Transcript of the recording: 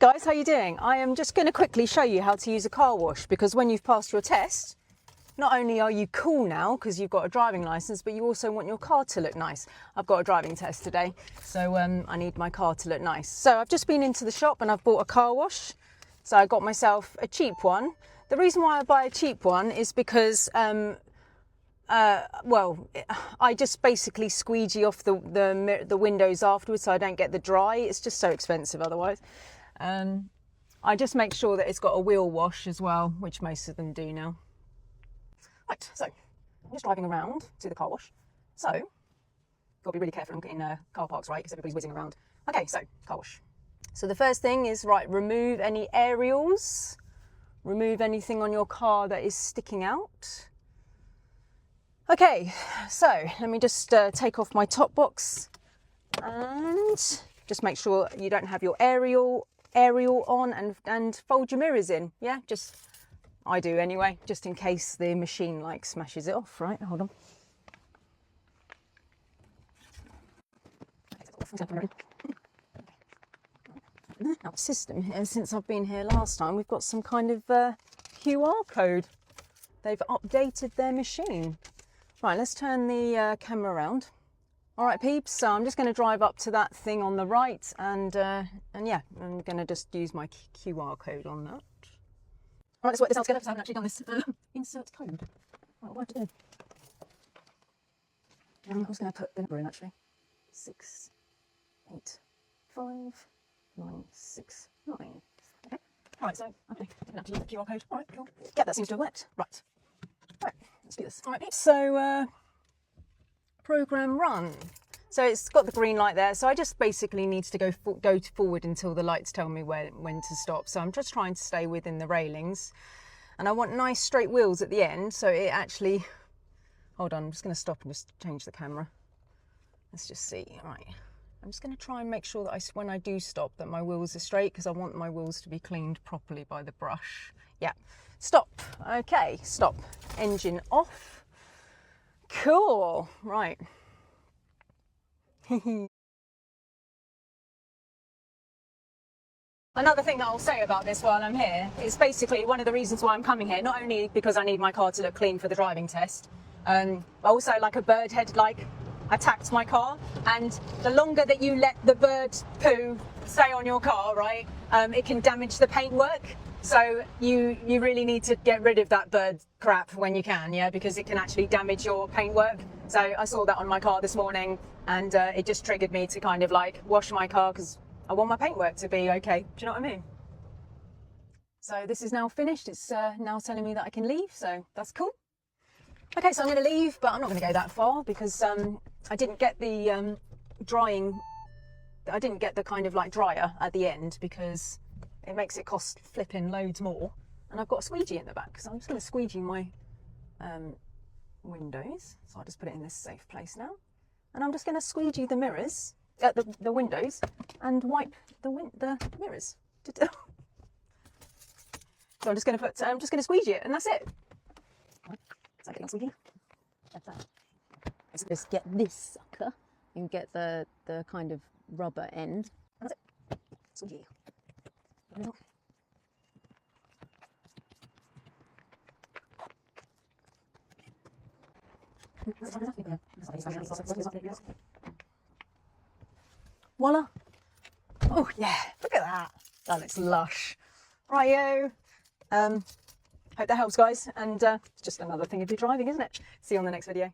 guys, how you doing? I am just going to quickly show you how to use a car wash, because when you've passed your test, not only are you cool now because you've got a driving license, but you also want your car to look nice. I've got a driving test today, so I need my car to look nice. So I've just been into the shop and I've bought a car wash. So I got myself a cheap one. The reason why I buy a cheap one is because I just basically squeegee off the windows afterwards, so I don't get the dry. It's just so expensive otherwise. I just make sure that it's got a wheel wash as well, which most of them do now. Right, so I'm just driving around to the car wash. So, got to be really careful in car parks, right? Because everybody's whizzing around. Okay, so car wash. So the first thing is, right, remove any aerials. Remove anything on your car that is sticking out. Okay, so let me just take off my top box and just make sure you don't have your aerial on, and fold your mirrors in. Yeah, just, I do anyway, just in case the machine like smashes it off. Right, hold on. Our system here, since I've been here last time, we've got some kind of QR code. They've updated their machine. Right, let's turn the camera around. All right, peeps, so I'm just going to drive up to that thing on the right, and yeah, I'm going to just use my QR code on that. All right, let's work this out together because I haven't actually done this. Insert code. Right, what do I do? I was going to put the number in, actually. 6, 8, 5, 9, 6, 9. Okay. All right, so okay, didn't have to use the QR code. All right, cool. Yeah, that seems to have worked. Right. Right, let's do this. All right, so program run. So it's got the green light there. So I just basically need to go forward until the lights tell me when to stop. So I'm just trying to stay within the railings, and I want nice straight wheels at the end. So it actually, hold on, I'm just going to stop and just change the camera. Let's just see. All right. I'm just going to try and make sure that when I do stop, that my wheels are straight, because I want my wheels to be cleaned properly by the brush. Yeah. Stop. Okay, stop. Engine off. Cool. Right. Another thing that I'll say about this while I'm here is basically one of the reasons why I'm coming here, not only because I need my car to look clean for the driving test, but also like a bird had attacked my car, and the longer that you let the bird poo stay on your car, right, it can damage the paintwork. So you really need to get rid of that bird crap when you can, yeah, because it can actually damage your paintwork. So I saw that on my car this morning, and it just triggered me to kind of like wash my car, because I want my paintwork to be okay. Do you know what I mean? So this is now finished. It's now telling me that I can leave, so that's cool. Okay, so I'm going to leave, but I'm not going to go that far, because I didn't get the I didn't get the kind of like dryer at the end, because it makes it cost flipping loads more. And I've got a squeegee in the back, so I'm just going to squeegee my windows. So I'll just put it in this safe place now. And I'm just going to squeegee the mirrors, the windows, and wipe the mirrors. So I'm just going to squeegee it, and that's it. Is that getting squeegee? Let's just get this sucker and get the kind of rubber end. And that's it. Squeegee. Voila. Oh yeah, look at that. That looks lush. Rightio. Hope that helps, guys. And it's just another thing if you're driving, isn't it? See you on the next video.